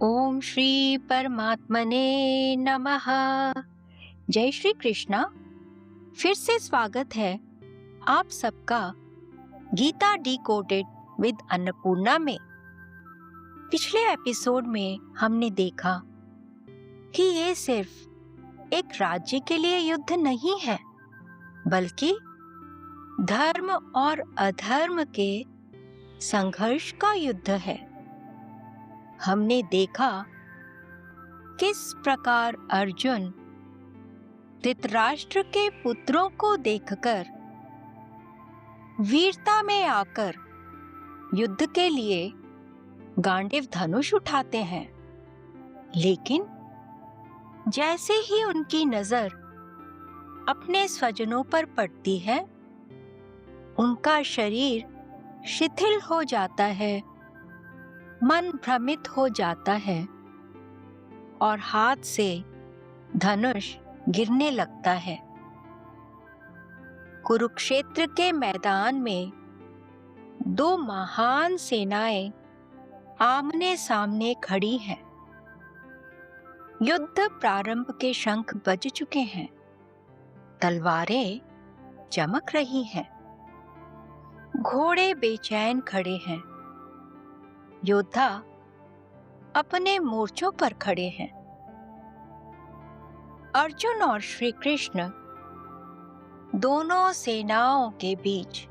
ओम श्री परमात्मने नमः। जय श्री कृष्णा। फिर से स्वागत है आप सबका गीता डिकोडेड विद अन्नपूर्णा में। पिछले एपिसोड में हमने देखा कि ये सिर्फ एक राज्य के लिए युद्ध नहीं है, बल्कि धर्म और अधर्म के संघर्ष का युद्ध है। हमने देखा किस प्रकार अर्जुन धृतराष्ट्र के पुत्रों को देखकर वीरता में आकर युद्ध के लिए गांडीव धनुष उठाते हैं, लेकिन जैसे ही उनकी नजर अपने स्वजनों पर पड़ती है, उनका शरीर शिथिल हो जाता है, मन भ्रमित हो जाता है और हाथ से धनुष गिरने लगता है। कुरुक्षेत्र के मैदान में दो महान सेनाएं आमने सामने खड़ी हैं। युद्ध प्रारंभ के शंख बज चुके हैं, तलवारें चमक रही हैं, घोड़े बेचैन खड़े हैं, योद्धा अपने मोर्चों पर खड़े हैं। अर्जुन और श्री कृष्ण दोनों सेनाओं के बीच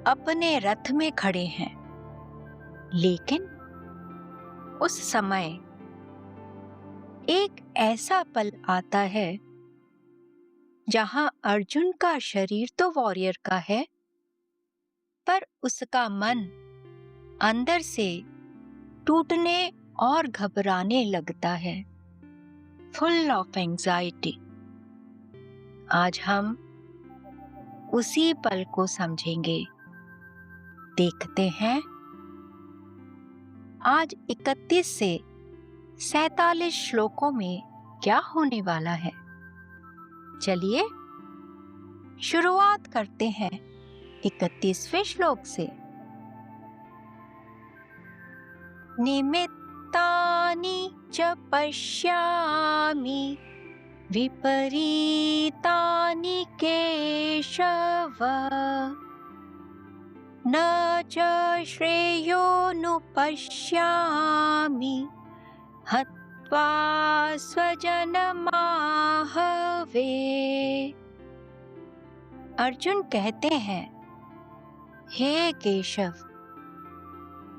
अपने रथ में खड़े हैं, लेकिन उस समय एक ऐसा पल आता है जहां अर्जुन का शरीर तो वॉरियर का है, पर उसका मन अंदर से टूटने और घबराने लगता है, फुल ऑफ एंजाइटी। आज हम उसी पल को समझेंगे। देखते हैं आज 31 से 47 श्लोकों में क्या होने वाला है। चलिए शुरुआत करते हैं 31वें श्लोक से। निमित्तानि च पश्यामि विपरीतानि केशव, न च श्रेयोऽनुपश्यामि हत्वा स्वजनमाहवे। अर्जुन कहते हैं, हे केशव,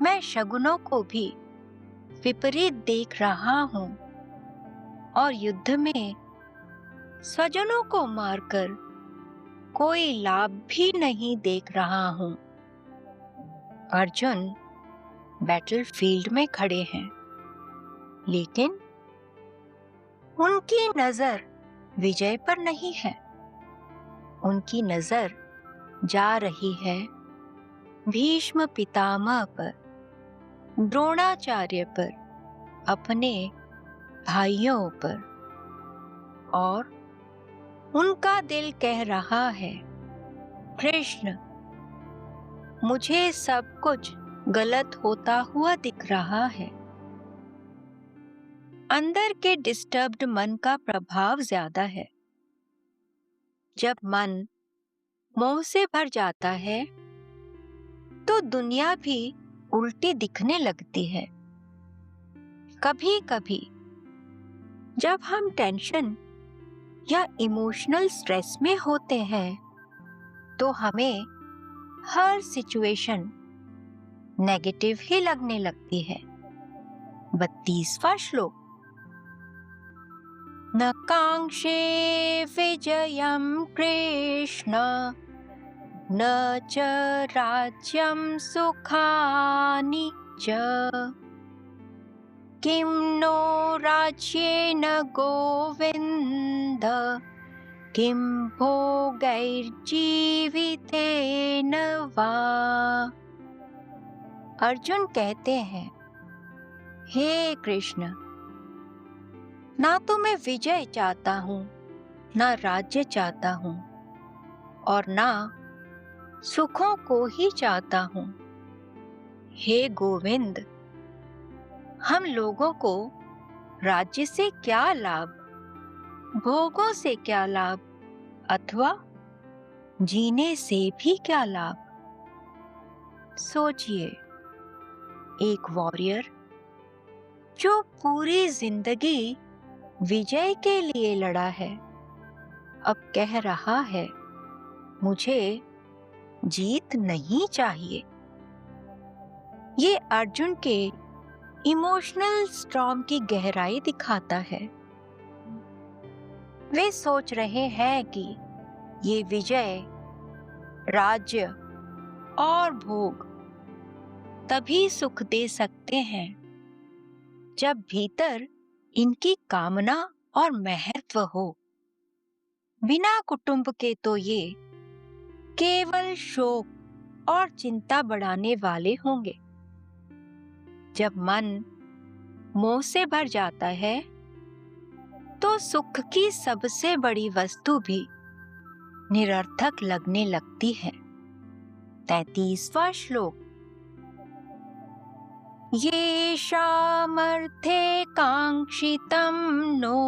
मैं शगुनों को भी विपरीत देख रहा हूं और युद्ध में स्वजनों को मारकर कोई लाभ भी नहीं देख रहा हूं। अर्जुन बैटलफील्ड में खड़े हैं, लेकिन उनकी नजर विजय पर नहीं है। उनकी नजर जा रही है भीष्म पितामह पर, द्रोणाचार्य पर, अपने भाइयों पर, और उनका दिल कह रहा है, कृष्ण, मुझे सब कुछ गलत होता हुआ दिख रहा है। अंदर के डिस्टर्ब्ड मन का प्रभाव ज्यादा है। जब मन मोह से भर जाता है तो दुनिया भी उल्टी दिखने लगती है। कभी कभी जब हम टेंशन या इमोशनल स्ट्रेस में होते हैं तो हमें हर सिचुएशन नेगेटिव ही लगने लगती है। 32वां श्लोक। न कांक्षे विजयं कृष्ण न च राज्यं सुखानि च, किं नो राज्येन गोविन्द किं भोगैर्जीवितेन वा। अर्जुन कहते हैं, हे कृष्ण, ना तो मैं विजय चाहता हूं, ना राज्य चाहता हूं, और ना सुखों को ही चाहता हूं। हे गोविंद, हम लोगों को राज्य से क्या लाभ, भोगों से क्या लाभ, अथवा जीने से भी क्या लाभ? सोचिए, एक वॉरियर जो पूरी जिंदगी विजय के लिए लड़ा है, अब कह रहा है मुझे जीत नहीं चाहिए। ये अर्जुन के इमोशनल स्टॉर्म की गहराई दिखाता है। वे सोच रहे हैं कि ये विजय, राज्य और भोग तभी सुख दे सकते हैं जब भीतर इनकी कामना और महत्व हो। बिना कुटुंब के तो ये केवल शोक और चिंता बढ़ाने वाले होंगे। जब मन मोह से भर जाता है तो सुख की सबसे बड़ी वस्तु भी निरर्थक लगने लगती है। 33वां श्लोक। ये शामर्थे कांक्षितं नो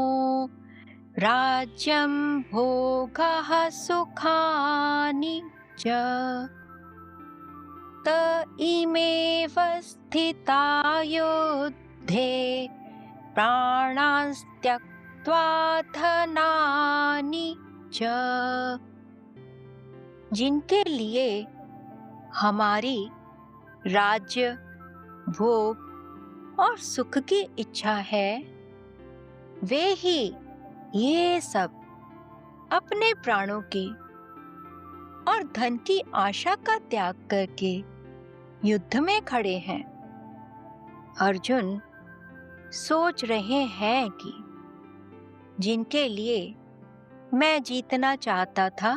राज्यं भोगः सुखानि च त इमेव स्थिता युद्धे प्राणान् त्यक्त्वा धनानि च। जिनके लिए हमारी राज्य, भोग और सुख की इच्छा है, वे ही ये सब अपने प्राणों की और धन की आशा का त्याग करके युद्ध में खड़े हैं। अर्जुन सोच रहे हैं कि जिनके लिए मैं जीतना चाहता था,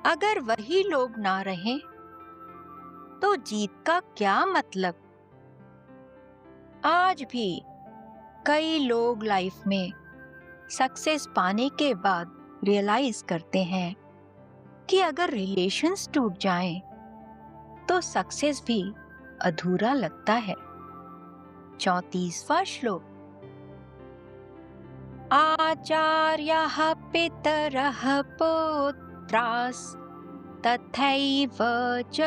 अगर वही लोग ना रहें तो जीत का क्या मतलब? आज भी कई लोग लाइफ में सक्सेस पाने के बाद रियलाइज करते हैं कि अगर रिलेशंस टूट जाएं तो सक्सेस भी अधूरा लगता है। 34वां श्लोक। आचार्याः पितरः पुत्रास् तथैव च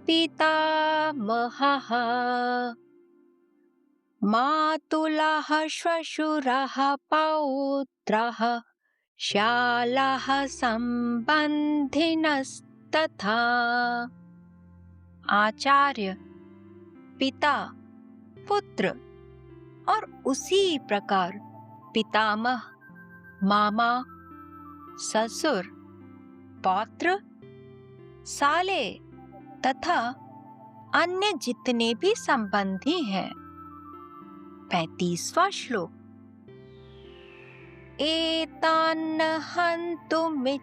पितामहः मातुलः श्वशुरः पौत्रः श्यालाः संबंधिनस्तथा। आचार्य, पिता, पुत्र और उसी प्रकार पितामह, मामा, ससुर, पौत्र, साले तथा अन्य जितने भी संबंधी हैं। 35वां श्लोक। एतान्न हन्तुमिच्छामि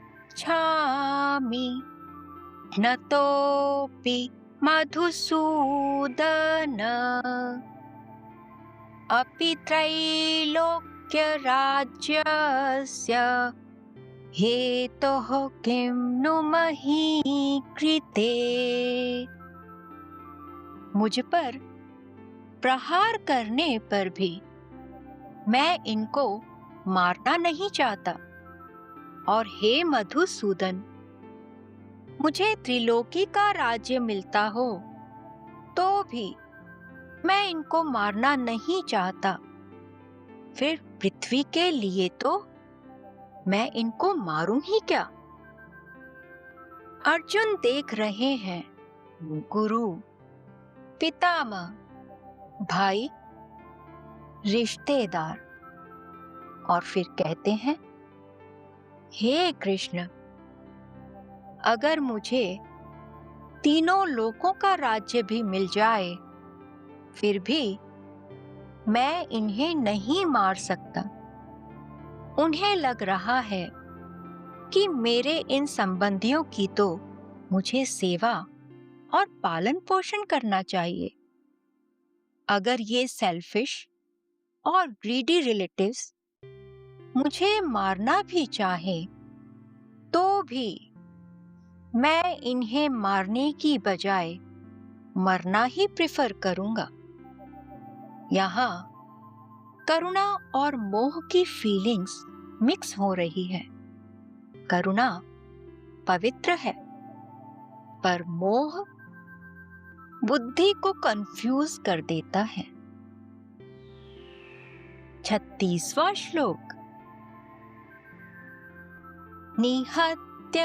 न तोऽपि मधुसूदन अपि त्रैलोक्यराज्यस्य हेतोः किं नु मही कृते। मुझ पर प्रहार करने पर भी मैं इनको मारना नहीं चाहता, और हे मधुसूदन, मुझे त्रिलोकी का राज्य मिलता हो तो भी मैं इनको मारना नहीं चाहता। फिर पृथ्वी के लिए तो मैं इनको मारूं ही क्या? अर्जुन देख रहे हैं गुरु, पितामह, भाई, रिश्तेदार, और फिर कहते हैं, हे कृष्ण, अगर मुझे तीनों लोकों का राज्य भी मिल जाए, फिर भी मैं इन्हें नहीं मार सकता। उन्हें लग रहा है कि मेरे इन संबंधियों की तो मुझे सेवा और पालन पोषण करना चाहिए। अगर ये सेल्फिश और ग्रीडी रिलेटिव्स मुझे मारना भी चाहे तो भी मैं इन्हें मारने की बजाय मरना ही प्रिफर करूंगा। यहाँ करुणा और मोह की फीलिंग्स मिक्स हो रही है। करुणा पवित्र है, पर मोह बुद्धि को कंफ्यूज कर देता है। 36वां श्लोक। निहत्य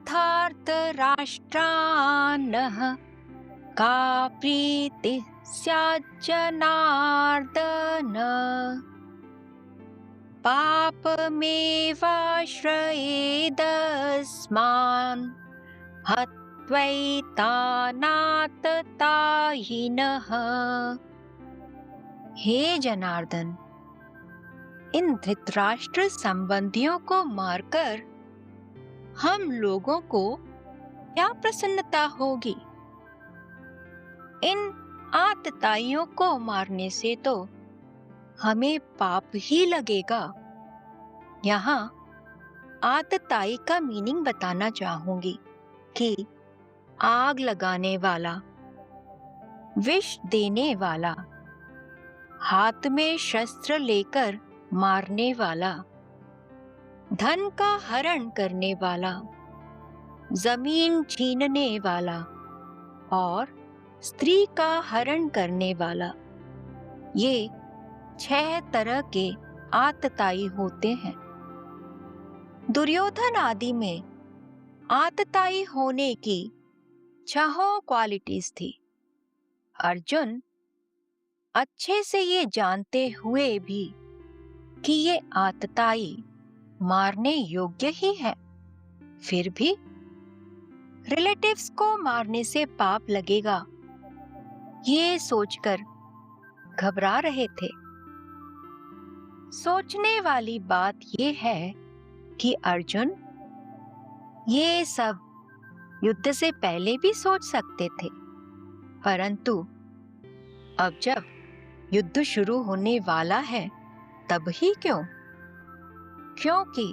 धार्तराष्ट्रान्नः का प्रीतिः स्यात् जनार्दन पापमेवाश्रयेदस्मान् हत्वैतानाततायिनः। हे जनार्दन, इन धृतराष्ट्र संबंधियों को मारकर हम लोगों को क्या प्रसन्नता होगी? इन आतताइयों को मारने से तो हमें पाप ही लगेगा। यहाँ आतताई का मीनिंग बताना चाहूंगी कि आग लगाने वाला, विष देने वाला, हाथ में शस्त्र लेकर मारने वाला, धन का हरण करने वाला, जमीन छीनने वाला और स्त्री का हरण करने वाला, ये 6 तरह के आतताई होते हैं। दुर्योधन आदि में आतताई होने की 6 क्वालिटीज थी। अर्जुन अच्छे से ये जानते हुए भी कि ये आतताई मारने योग्य ही है, फिर भी रिलेटिव्स को मारने से पाप लगेगा, ये सोचकर घबरा रहे थे। सोचने वाली बात ये है कि अर्जुन ये सब युद्ध से पहले भी सोच सकते थे, परंतु अब जब युद्ध शुरू होने वाला है तब ही क्यों? क्योंकि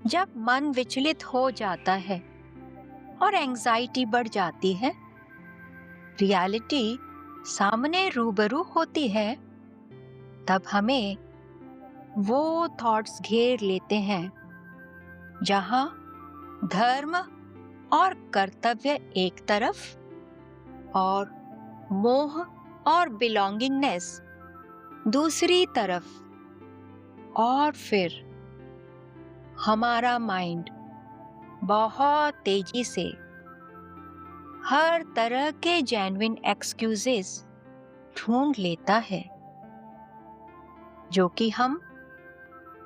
जब मन विचलित हो जाता है और एंजाइटी बढ़ जाती है, रियलिटी सामने रूबरू होती है, तब हमें वो थॉट्स घेर लेते हैं जहां धर्म और कर्तव्य एक तरफ और मोह और बिलोंगिंगनेस दूसरी तरफ, और फिर हमारा माइंड बहुत तेजी से हर तरह के जेन्युइन एक्सक्यूजेस ढूंढ लेता है, जो कि हम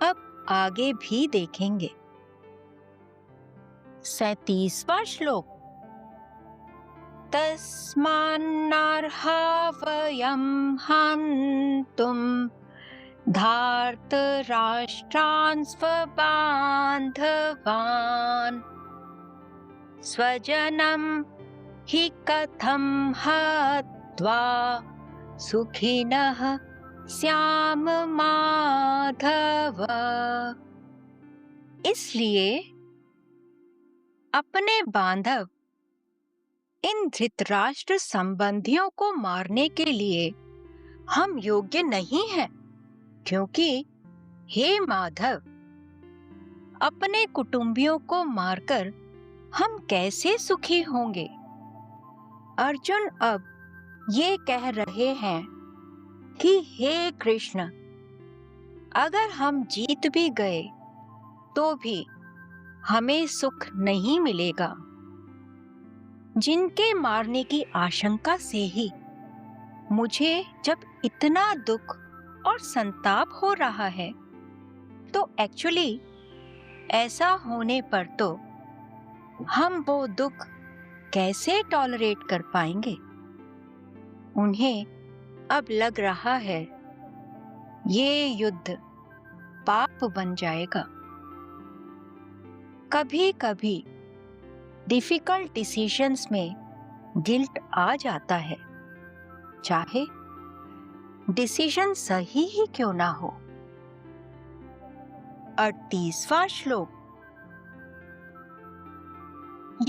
अब आगे भी देखेंगे। 37वां श्लोक। तस्मान्नार्हा वयं हन्तुं धार्तराष्ट्रान् स्वबान्धवान् स्वजनं हि कथं हत्वा सुखिनः स्याम माधव। इसलिए अपने बांधव इन धृतराष्ट्र संबंधियों को मारने के लिए हम योग्य नहीं हैं, क्योंकि हे माधव, अपने कुटुंबियों को मारकर हम कैसे सुखी होंगे? अर्जुन अब ये कह रहे हैं कि हे कृष्ण, अगर हम जीत भी गए तो भी हमें सुख नहीं मिलेगा। जिनके मारने की आशंका से ही मुझे जब इतना दुख और संताप हो रहा है, तो एक्चुअली ऐसा होने पर तो हम वो दुख कैसे टॉलरेट कर पाएंगे? उन्हें अब लग रहा है ये युद्ध पाप बन जाएगा। कभी कभी डिफिकल्ट डिसीजंस में गिल्ट आ जाता है, चाहे डिसीजन सही ही क्यों ना हो। 38वां श्लोक।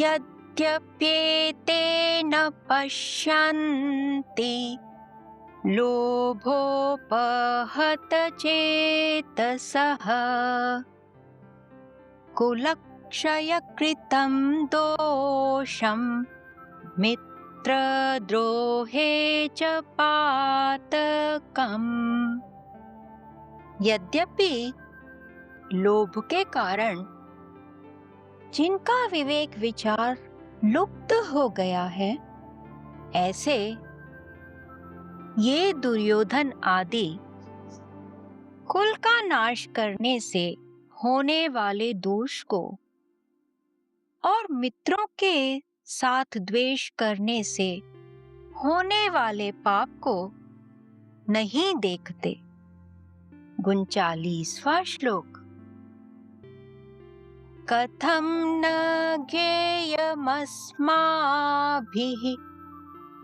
यद्यप्येते न पश्यन्ति लोभोपहत चेतसः कुलक्षयकृतं दोषं मित्रद्रोहे च पातकम्। यद्यपि लोभ के कारण जिनका विवेक विचार लुप्त हो गया है, ऐसे ये दुर्योधन आदि कुल का नाश करने से होने वाले दोष को और मित्रों के साथ द्वेष करने से होने वाले पाप को नहीं देखते। 39वां श्लोक। कथं न ज्ञेयमस्माभिः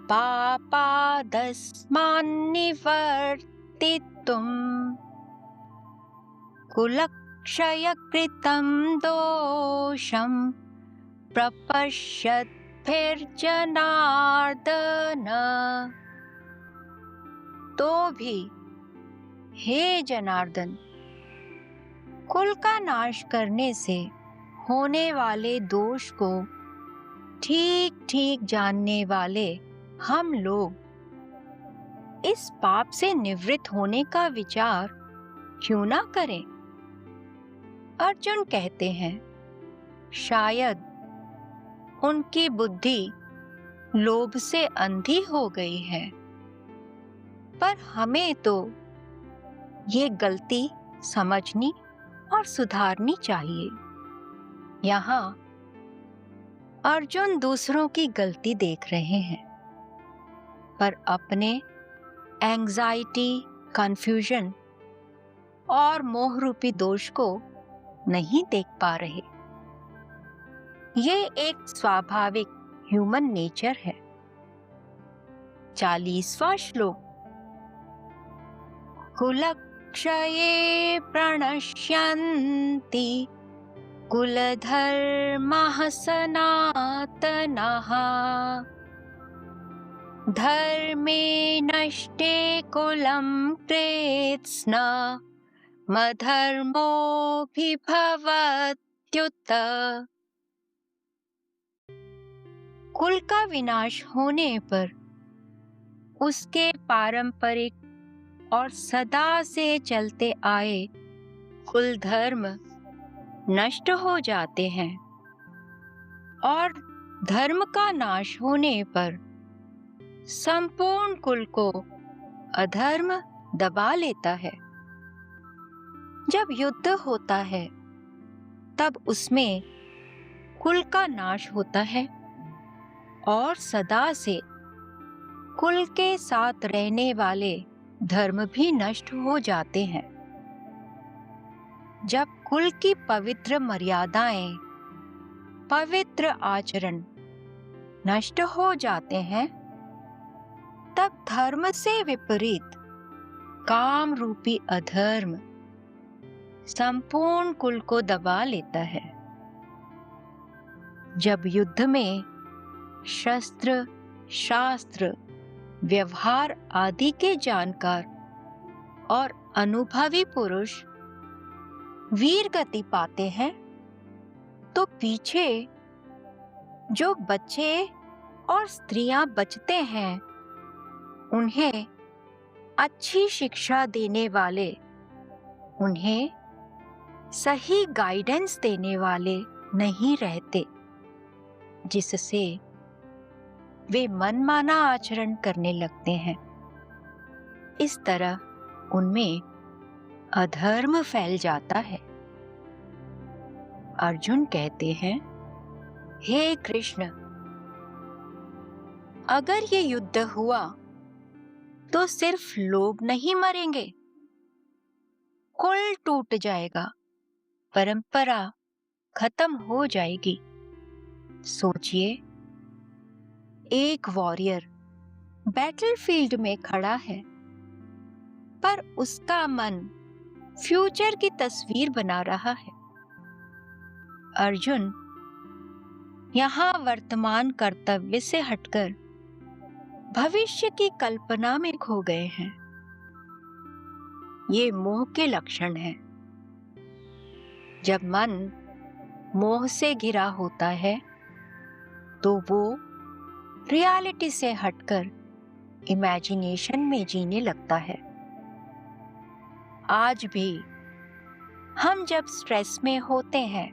पापादस्मान्निवर्तितुम् कुलक्षयकृतं दोषं प्रपश्यद्भिर्जनार्दन। तो भी हे जनार्दन, कुल का नाश करने से होने वाले दोष को ठीक ठीक जानने वाले हम लोग इस पाप से निवृत्त होने का विचार क्यों ना करें? अर्जुन कहते हैं, शायद उनकी बुद्धि लोभ से अंधी हो गई है, पर हमें तो ये गलती समझनी और सुधारनी चाहिए। यहाँ अर्जुन दूसरों की गलती देख रहे हैं, पर अपने एंग्जाइटी, कंफ्यूजन और मोह रूपी दोष को नहीं देख पा रहे। ये एक स्वाभाविक ह्यूमन नेचर है। 40वां श्लोक। कुलक्षये प्रणश्यन्ति कुलधर्मः सनातनः धर्मे नष्टे कुलं कृत्स्नमधर्मोऽभिभवत्युत। कुल का विनाश होने पर उसके पारंपरिक और सदा से चलते आए कुल धर्म नष्ट हो जाते हैं और धर्म का नाश होने पर संपूर्ण कुल को अधर्म दबा लेता है। जब युद्ध होता है तब उसमें कुल का नाश होता है और सदा से कुल के साथ रहने वाले धर्म भी नष्ट हो जाते हैं। जब कुल की पवित्र मर्यादाएं, पवित्र आचरण नष्ट हो जाते हैं, तब धर्म से विपरीत काम रूपी अधर्म संपूर्ण कुल को दबा लेता है। जब युद्ध में शस्त्र, शास्त्र, व्यवहार आदि के जानकार और अनुभवी पुरुष वीर गति पाते हैं, तो पीछे जो बच्चे और स्त्रियां बचते हैं, उन्हें अच्छी शिक्षा देने वाले, उन्हें सही गाइडेंस देने वाले नहीं रहते, जिससे वे मनमाना आचरण करने लगते हैं। इस तरह उनमें अधर्म फैल जाता है। अर्जुन कहते हैं, हे कृष्ण, अगर ये युद्ध हुआ तो सिर्फ लोग नहीं मरेंगे, कुल टूट जाएगा, परंपरा खत्म हो जाएगी। सोचिए, एक वॉरियर बैटलफील्ड में खड़ा है, पर उसका मन फ्यूचर की तस्वीर बना रहा है। अर्जुन यहाँ वर्तमान कर्तव्य से हटकर भविष्य की कल्पना में खो गए हैं। ये मोह के लक्षण हैं। जब मन मोह से घिरा होता है तो वो रियलिटी से हटकर इमेजिनेशन में जीने लगता है। आज भी हम जब स्ट्रेस में होते हैं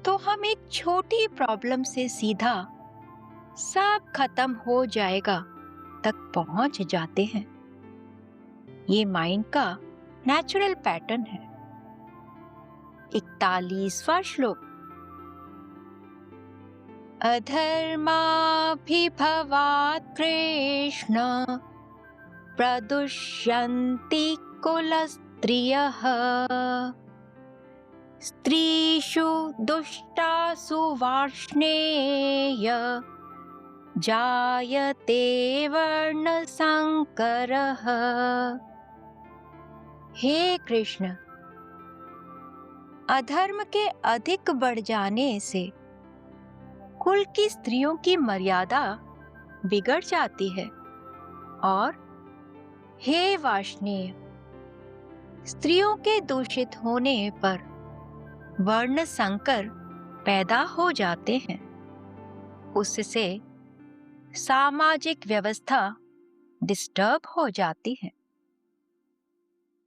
तो हम एक छोटी प्रॉब्लम से सीधा सब खत्म हो जाएगा तक पहुंच जाते हैं। ये माइंड का नेचुरल पैटर्न है। 41वां श्लोक। अधर्माभिभवात् कृष्ण प्रदुष्यन्ति कुलस्त्रियः स्त्रीषु दुष्टासु वार्ष्णेय जायते वर्णसंकरः। हे कृष्ण, अधर्म के अधिक बढ़ जाने से कुल की स्त्रियों की मर्यादा बिगड़ जाती है और हे वार्ष्णेय, स्त्रियों के दूषित होने पर वर्ण संकर पैदा हो जाते हैं। उससे सामाजिक व्यवस्था डिस्टर्ब हो जाती है।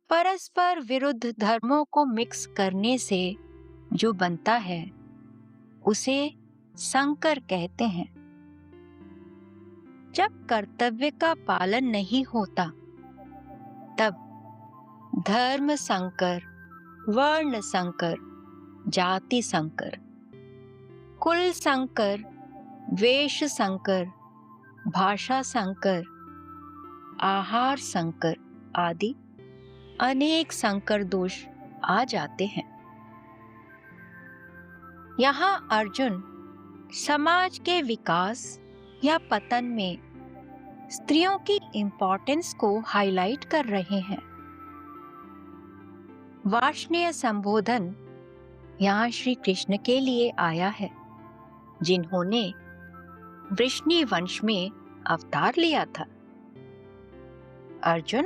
परस्पर विरुद्ध धर्मों को मिक्स करने से जो बनता है उसे संकर कहते हैं। जब कर्तव्य का पालन नहीं होता तब धर्म संकर, वर्ण संकर, जाति संकर, कुल संकर, वेश संकर, भाषा संकर, आहार संकर आदि अनेक संकर दोष आ जाते हैं। यहाँ अर्जुन समाज के विकास या पतन में स्त्रियों की इम्पोर्टेंस को हाईलाइट कर रहे हैं। वार्ष्णेय संबोधन यहाँ श्री कृष्ण के लिए आया है, जिन्होंने वृष्णि वंश में अवतार लिया था। अर्जुन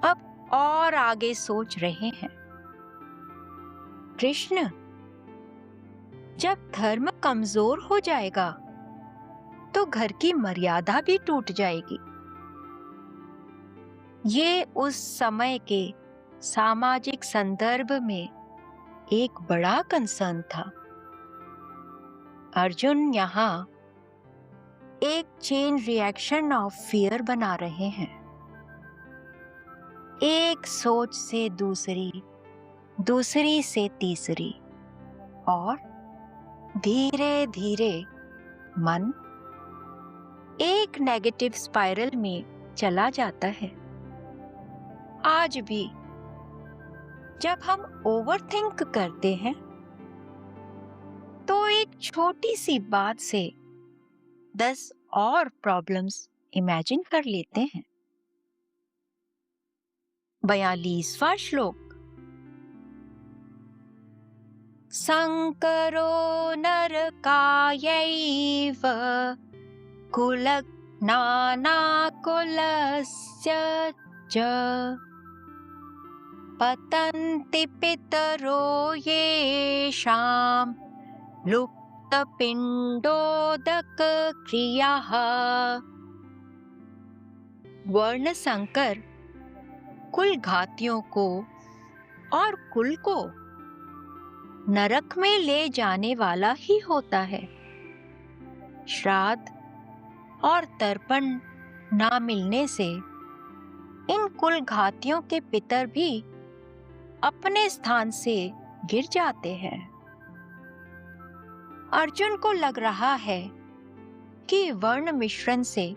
अब और आगे सोच रहे हैं। कृष्ण, जब धर्म कमजोर हो जाएगा तो घर की मर्यादा भी टूट जाएगी। ये उस समय के सामाजिक संदर्भ में एक बड़ा कंसर्न था। अर्जुन यहाँ एक चेन रिएक्शन ऑफ फियर बना रहे हैं। एक सोच से दूसरी, दूसरी से तीसरी और धीरे धीरे मन एक नेगेटिव स्पाइरल में चला जाता है। आज भी जब हम ओवरथिंक करते हैं तो एक छोटी सी बात से 10 और प्रॉब्लम्स इमेजिन कर लेते हैं। 42वां श्लोक। संकरो नरकायैव कुलज्ञानाकुलस्य च पतन्ति पितरो येषां लुप्तपिण्डोदकक्रियाः। वर्ण संकर कुल घातियों को और कुल को नरक में ले जाने वाला ही होता है। श्राद्ध और तर्पण ना मिलने से इन कुल घातियों के पितर भी अपने स्थान से गिर जाते हैं। अर्जुन को लग रहा है कि वर्ण मिश्रण से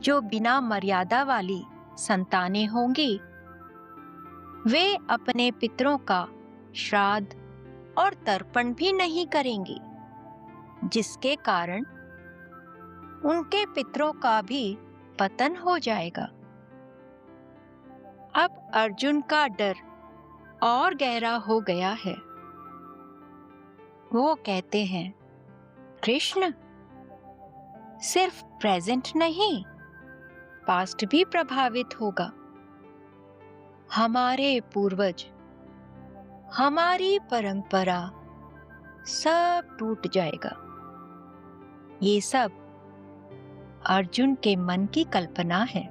जो बिना मर्यादा वाली संतानें होंगी, वे अपने पितरों का श्राद्ध और तर्पण भी नहीं करेंगी, जिसके कारण उनके पितरों का भी पतन हो जाएगा। अब अर्जुन का डर और गहरा हो गया है। वो कहते हैं, कृष्ण, सिर्फ प्रेजेंट नहीं, पास्ट भी प्रभावित होगा। हमारे पूर्वज, हमारी परंपरा सब टूट जाएगा। ये सब अर्जुन के मन की कल्पना है।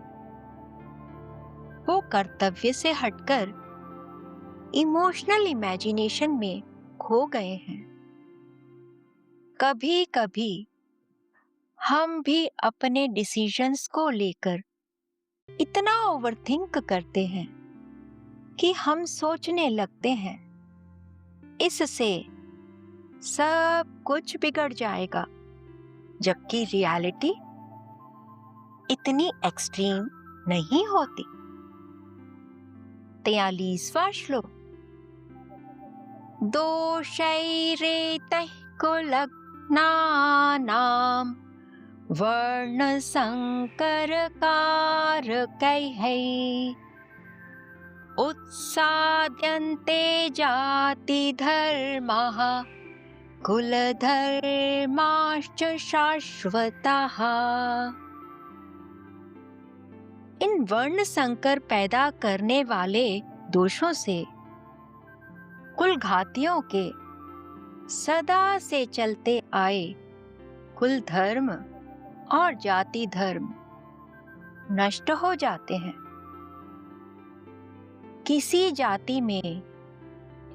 वो कर्तव्य से हटकर इमोशनल इमेजिनेशन में खो गए हैं। कभी कभी हम भी अपने डिसीजंस को लेकर इतना ओवरथिंक करते हैं कि हम सोचने लगते हैं इससे सब कुछ बिगड़ जाएगा, जबकि रियलिटी इतनी एक्सट्रीम नहीं होती। 43वां श्लोक। दोषैरेतैः कुलग्नानां वर्णसंकरकारकैः उत्साद्यन्ते जातिधर्माः कुलधर्माश्च शाश्वताः। इन वर्ण संकर पैदा करने वाले दोषों से कुल घातियों के सदा से चलते आए कुल धर्म और जाति धर्म नष्ट हो जाते हैं। किसी जाति में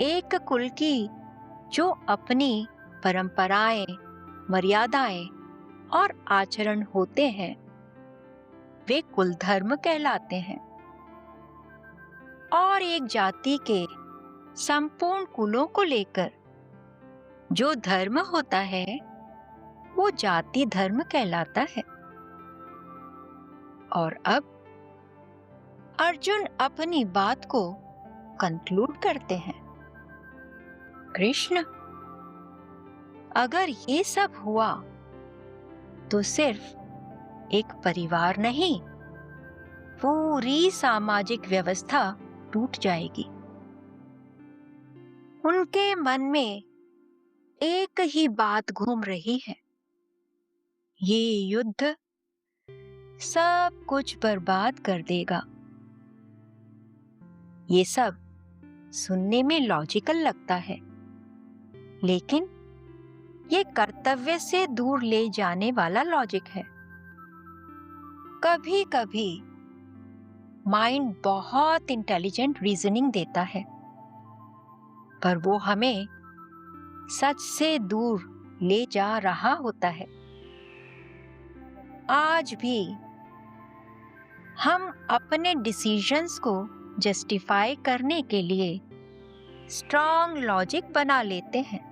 एक कुल की जो अपनी परंपराएं, मर्यादाएं और आचरण होते हैं, वे कुल धर्म कहलाते हैं। और एक जाति के संपूर्ण कुलों को लेकर जो धर्म होता है, वो जाति धर्म कहलाता है। और अब अर्जुन अपनी बात को कंक्लूड करते हैं। कृष्ण, अगर ये सब हुआ तो सिर्फ एक परिवार नहीं, पूरी सामाजिक व्यवस्था टूट जाएगी। उनके मन में एक ही बात घूम रही है, ये युद्ध सब कुछ बर्बाद कर देगा। ये सब सुनने में लॉजिकल लगता है, लेकिन ये कर्तव्य से दूर ले जाने वाला लॉजिक है। कभी कभी माइंड बहुत इंटेलिजेंट रीजनिंग देता है, पर वो हमें सच से दूर ले जा रहा होता है। आज भी हम अपने डिसीजंस को जस्टिफाई करने के लिए स्ट्रॉन्ग लॉजिक बना लेते हैं,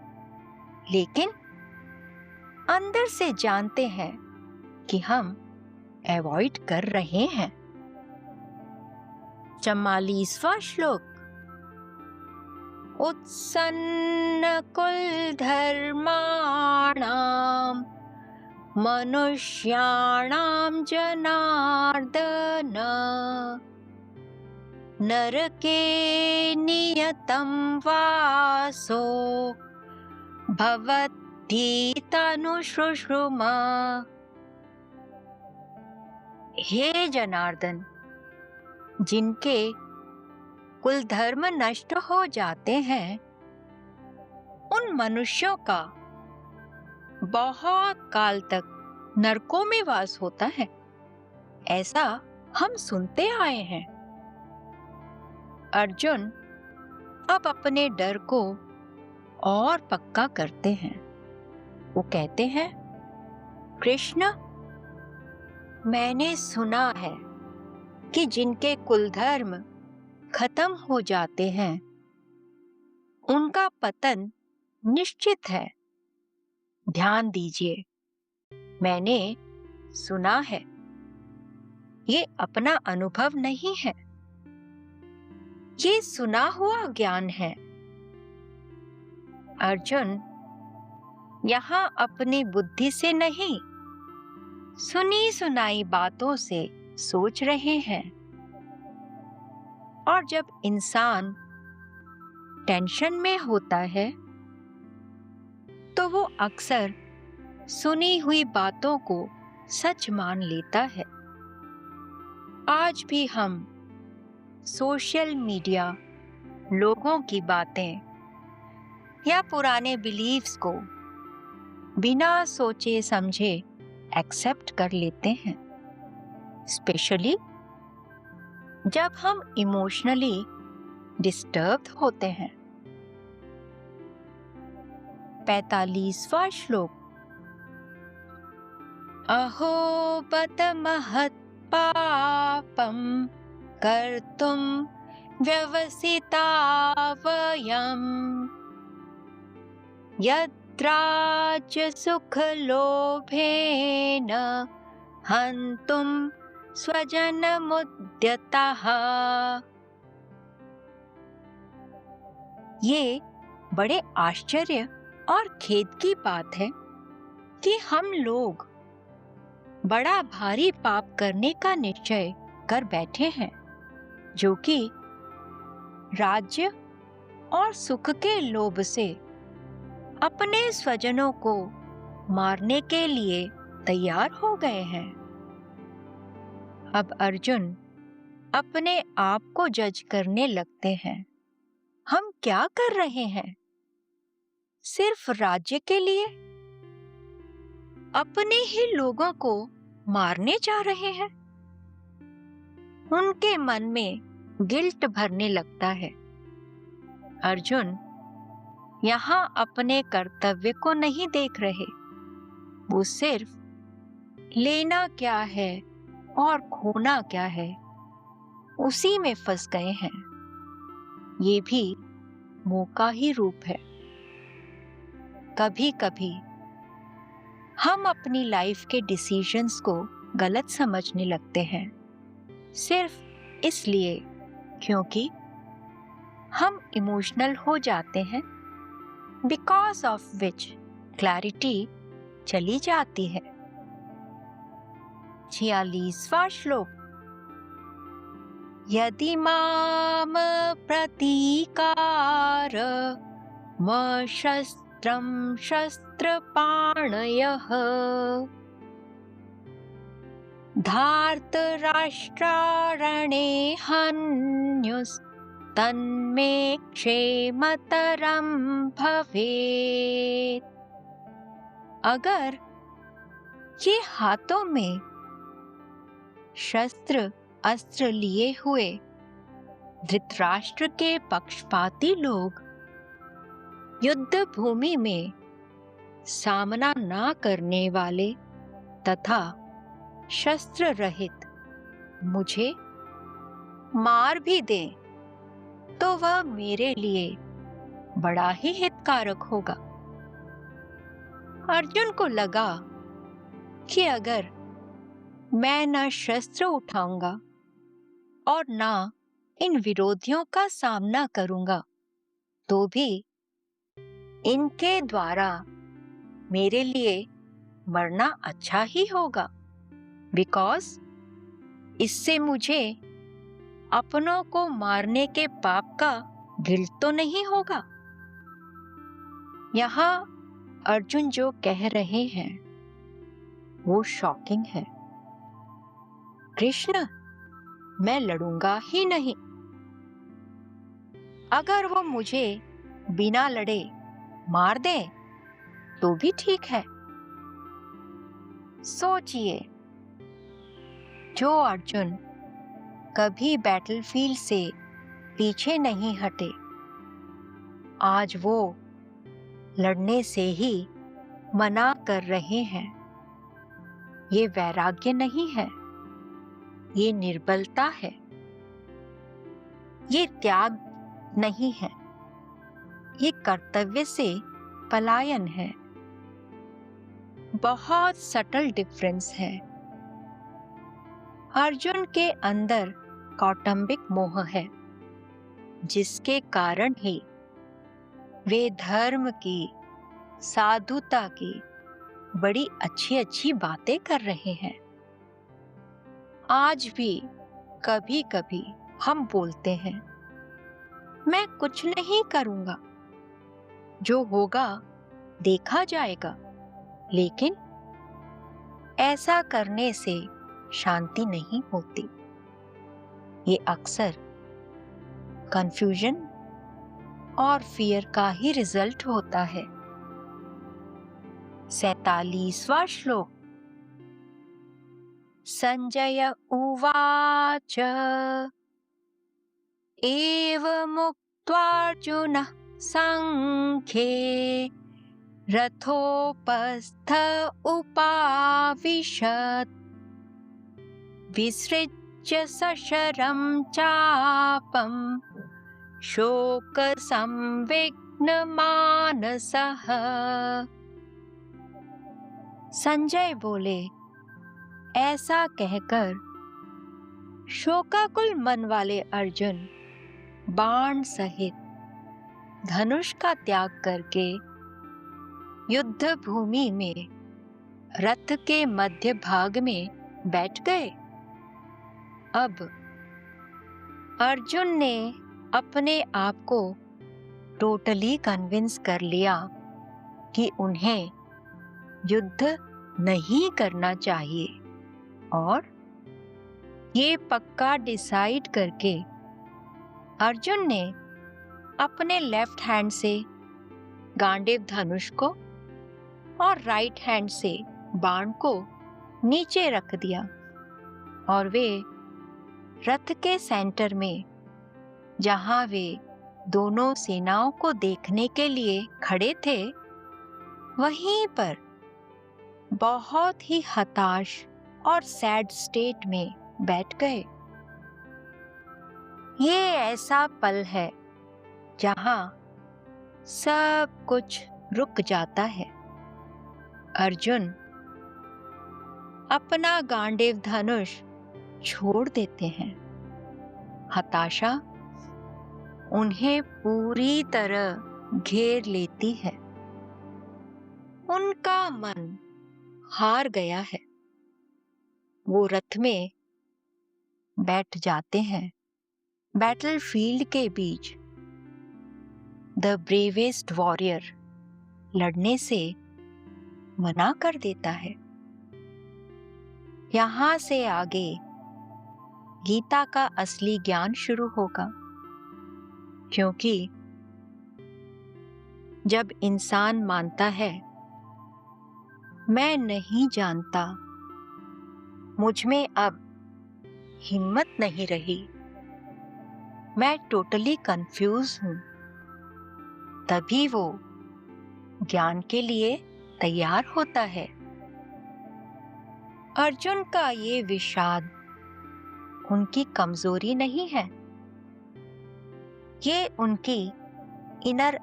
लेकिन अंदर से जानते हैं कि हम अवॉइड कर रहे हैं। 44वां श्लोक। उत्सन्न कुल धर्माणां मनुष्याणां जनार्दन नरके नियतं वासो भवत्येतानुशुश्रुमा। हे जनार्दन, जिनके कुल धर्म नष्ट हो जाते हैं, उन मनुष्यों का बहुत काल तक नरकों में वास होता है, ऐसा हम सुनते आए हैं। अर्जुन अब अपने डर को और पक्का करते हैं। वो कहते हैं, कृष्ण, मैंने सुना है कि जिनके कुल धर्म खत्म हो जाते हैं, उनका पतन निश्चित है। ध्यान दीजिए, मैंने सुना है, ये अपना अनुभव नहीं है, ये सुना हुआ ज्ञान है। अर्जुन यहाँ अपनी बुद्धि से नहीं, सुनी सुनाई बातों से सोच रहे हैं। और जब इंसान टेंशन में होता है, तो वो अक्सर सुनी हुई बातों को सच मान लेता है। आज भी हम सोशल मीडिया, लोगों की बातें या पुराने बिलीव्स को बिना सोचे समझे एक्सेप्ट कर लेते हैं, स्पेशली जब हम इमोशनली डिस्टर्ब्ड होते हैं। 45वां श्लोक। अहो बत महत् पापं कर्तुं व्यवसिता वयम् यद्राज्य सुख लोभेन हन्तुं स्वजनमुद्यतः। ये बड़े आश्चर्य और खेद की बात है कि हम लोग बड़ा भारी पाप करने का निश्चय कर बैठे हैं, जो कि राज्य और सुख के लोभ से अपने स्वजनों को मारने के लिए तैयार हो गए हैं। अब अर्जुन अपने आप को जज करने लगते हैं। हम क्या कर रहे हैं? सिर्फ राज्य के लिए अपने ही लोगों को मारने जा रहे हैं। उनके मन में गिल्ट भरने लगता है। अर्जुन यहाँ अपने कर्तव्य को नहीं देख रहे, वो सिर्फ लेना क्या है और खोना क्या है, उसी में फंस गए हैं। ये भी मोह का ही रूप है। कभी कभी हम अपनी लाइफ के डिसीजंस को गलत समझने लगते हैं, सिर्फ इसलिए क्योंकि हम इमोशनल हो जाते हैं, बिकॉज ऑफ विच क्लैरिटी चली जाती है। 46वां श्लोक। यदि माम प्रतीकार शस्त्रं शस्त्रपाणयः धार्तराष्ट्रारणे हन्युस्तन्मे क्षेमतरं भवेत्। अगर ये हाथों में शस्त्र अस्त्र लिए हुए धृतराष्ट्र के पक्षपाती लोग युद्ध भूमि में सामना ना करने वाले तथा शस्त्र रहित मुझे मार भी दें, तो वह मेरे लिए बड़ा ही हितकारक होगा। अर्जुन को लगा कि अगर मैं न शस्त्र उठाऊंगा और न इन विरोधियों का सामना करूंगा, तो भी इनके द्वारा मेरे लिए मरना अच्छा ही होगा, बिकॉज इससे मुझे अपनों को मारने के पाप का गिल्ट तो नहीं होगा। यहाँ अर्जुन जो कह रहे हैं वो शॉकिंग है। कृष्ण, मैं लड़ूंगा ही नहीं। अगर वो मुझे बिना लड़े मार दे तो भी ठीक है। सोचिए, जो अर्जुन कभी बैटलफील्ड से पीछे नहीं हटे, आज वो लड़ने से ही मना कर रहे हैं। ये वैराग्य नहीं है, ये निर्बलता है, ये त्याग नहीं है, ये कर्तव्य से पलायन है। बहुत सटल डिफरेंस है। अर्जुन के अंदर कौटुंबिक मोह है, जिसके कारण ही वे धर्म की, साधुता की बड़ी अच्छी अच्छी बातें कर रहे हैं। आज भी कभी कभी हम बोलते हैं, मैं कुछ नहीं करूंगा, जो होगा देखा जाएगा, लेकिन ऐसा करने से शांति नहीं होती। ये अक्सर कंफ्यूजन और फियर का ही रिजल्ट होता है। 47वां श्लोक। संजय उवाच एवमुक्त्वार्जुनः सांख्ये रथोपस्थ उपाविशत् विसृज्य सशरं चापं शोकसंविघ्नमानसः। संजय बोले, ऐसा कहकर शोकाकुल मन वाले अर्जुन बाण सहित धनुष का त्याग करके युद्ध भूमि में रथ के मध्य भाग में बैठ गए। अब अर्जुन ने अपने आप को टोटली कन्विंस कर लिया कि उन्हें युद्ध नहीं करना चाहिए, और ये पक्का डिसाइड करके अर्जुन ने अपने लेफ्ट हैंड से गांडीव धनुष को और राइट हैंड से बाण को नीचे रख दिया, और वे रथ के सेंटर में, जहां वे दोनों सेनाओं को देखने के लिए खड़े थे, वहीं पर बहुत ही हताश और सैड स्टेट में बैठ गए। ये ऐसा पल है जहां सब कुछ रुक जाता है। अर्जुन अपना गांडीव धनुष छोड़ देते हैं। हताशा उन्हें पूरी तरह घेर लेती है। उनका मन हार गया है। वो रथ में बैठ जाते हैं। बैटलफील्ड के बीच द ब्रेवेस्ट वॉरियर लड़ने से मना कर देता है। यहां से आगे गीता का असली ज्ञान शुरू होगा, क्योंकि जब इंसान मानता है मैं नहीं जानता, मुझ में अब हिम्मत नहीं रही, मैं टोटली कंफ्यूज हूं, तभी वो ज्ञान के लिए तैयार होता है। अर्जुन का ये विषाद उनकी कमजोरी नहीं है, ये उनकी इनर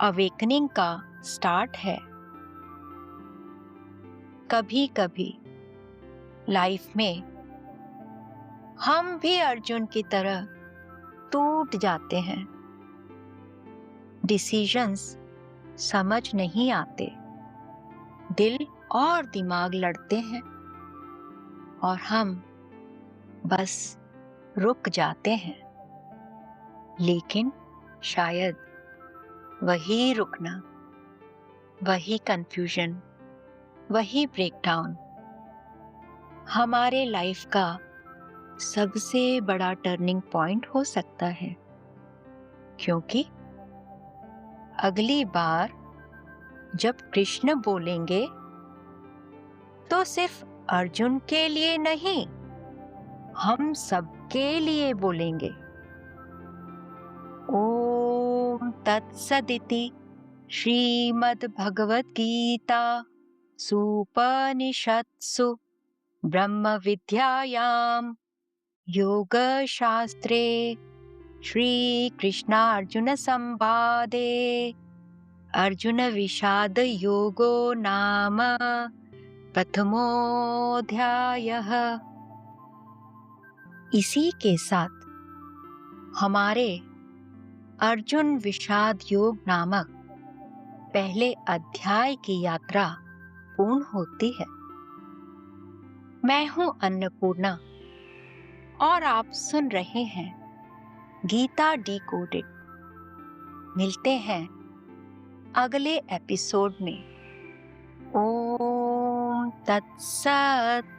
अवेकनिंग का स्टार्ट है। कभी कभी लाइफ में हम भी अर्जुन की तरह टूट जाते हैं। डिसीजंस समझ नहीं आते, दिल और दिमाग लड़ते हैं, और हम बस रुक जाते हैं। लेकिन शायद वही रुकना, वही कंफ्यूजन, वही ब्रेकडाउन हमारे लाइफ का सबसे बड़ा टर्निंग पॉइंट हो सकता है, क्योंकि अगली बार जब कृष्ण बोलेंगे तो सिर्फ अर्जुन के लिए नहीं, हम सबके लिए बोलेंगे। ओम तत्सदिति श्रीमद्भगवद्गीता सूपनिषत्सु ब्रह्म विद्यायां योगशास्त्रे श्री कृष्णार्जुन संवादे अर्जुन विषाद योगो नाम प्रथमोऽध्यायः। इसी के साथ हमारे अर्जुन विषाद योग नामक पहले अध्याय की यात्रा पूर्ण होती है। मैं हूं अन्नपूर्णा और आप सुन रहे हैं गीता डिकोडेड। मिलते हैं अगले एपिसोड में। ओम तत्सत।